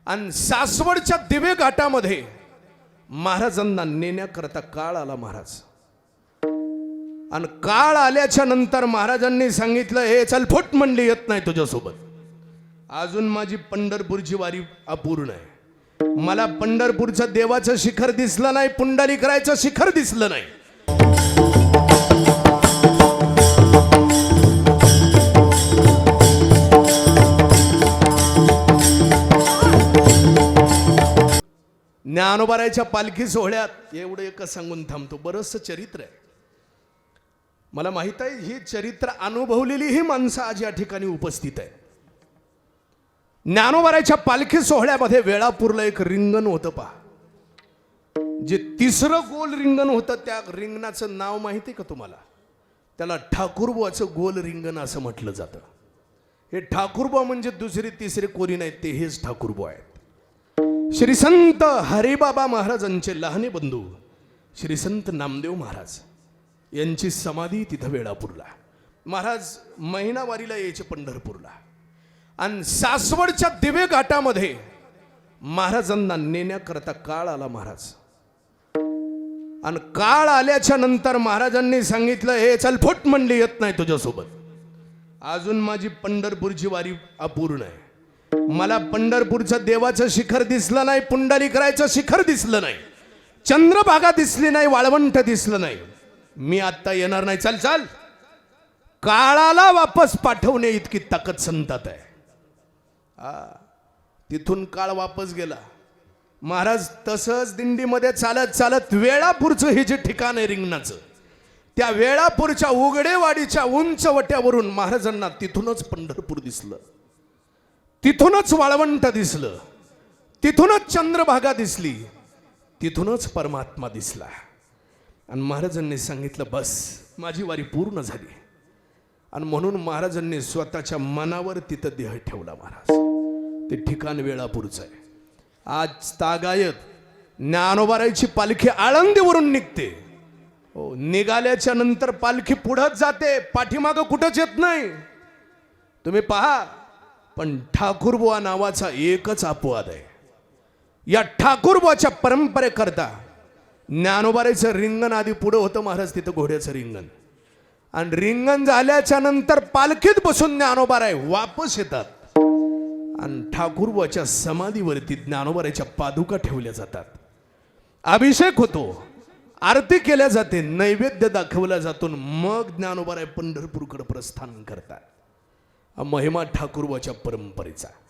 आणि सासवडच्या दिवे घाटामध्ये महाराजांना नेण्याकरता काळ आला महाराज. आणि काळ आल्याच्या नंतर महाराजांनी सांगितलं, हे चल फुट म्हणली येत नाही तुझ्यासोबत. अजून माझी पंढरपूरची वारी अपूर्ण आहे. मला पंढरपूरचं देवाचं शिखर दिसलं नाही, पुंडलिकाचं शिखर दिसलं नाही. ज्ञानोबारायच्या पालखी सोहळ्यात एवढं एकच सांगून थांबतो. बरंचसं चरित्र आहे, मला माहित आहे. ही चरित्र अनुभवलेली ही माणसं आज या ठिकाणी उपस्थित आहे. ज्ञानोबारायच्या पालखी सोहळ्यामध्ये वेळापूरला एक रिंगण होतं पहा. जे तिसरं गोल रिंगण होतं त्या रिंगणाचं नाव माहिती आहे का तुम्हाला? त्याला ठाकूरबुवाचं गोल रिंगण असं म्हटलं जातं. हे ठाकूरबुवा म्हणजे दुसरे तिसरे कोणी नाहीत, ते हेच ठाकूरबुवा आहेत. श्री संत हरिबाबा महाराजांचे लहाने बंधू श्री संत नामदेव महाराज यांची समाधी तिथं वेळापूरला. महाराज महिनावारीला यायचे पंढरपूरला. आणि सासवडच्या दिवे घाटामध्ये महाराजांना नेण्याकरता काळ आला महाराज. आणि काळ आल्याच्या नंतर महाराजांनी सांगितलं, हे चल फुट म्हणली येत नाही तुझ्यासोबत. अजून माझी पंढरपूरची वारी अपूर्ण आहे. मला पंढरपूरचं देवाचं शिखर दिसलं नाही, पुंडलिकाचं शिखर दिसलं नाही, चंद्रभागा दिसली नाही, वाळवंट दिसलं नाही. मी आता येणार नाही. चल चल. काळाला वापस पाठवणे इतकी ताकद संतात आहे. तिथून काळ वापस गेला. महाराज तसंच दिंडीमध्ये चालत चालत वेळापूरचं हे जे ठिकाण आहे रिंगणाचं, त्या वेळापूरच्या उघडेवाडीच्या उंच वट्यावरून महाराजांना तिथूनच पंढरपूर दिसलं, तिथूनच वाळवंट दिसलं, तिथूनच चंद्रभागा दिसली, तिथूनच परमात्मा दिसला. आणि महाराजांनी सांगितलं, बस माझी वारी पूर्ण झाली. आणि म्हणून महाराजांनी स्वतःच्या मनावर तिथं देह ठेवला. महाराज ते ठिकाण वेळापूरचं आहे. आज तागायत ज्ञानोबारायची पालखी आळंदीवरून निघते. हो, निघाल्याच्या नंतर पालखी पुढंच जाते, पाठीमागं कुठंच येत नाही. तुम्ही पहा. पण ठाकूरबुवा नावाचा एकच अपवाद आहे. या ठाकूरबुवाच्या परंपरेकरता ज्ञानोबारायचं रिंगण आधी पुढं होतं महाराज, तिथं घोड्याचं रिंगण. आणि रिंगण झाल्याच्या नंतर पालखीत बसून ज्ञानोबाराय वापस येतात. आणि ठाकूरबुवाच्या समाधीवरती ज्ञानोबारायच्या पादुका ठेवल्या जातात, अभिषेक होतो, आरती केल्या जाते, नैवेद्य दाखवला जातो. मग ज्ञानोबाराय पंढरपूरकडे प्रस्थान करतात. महिमा ठाकूरबुवाच्या परंपरेचा.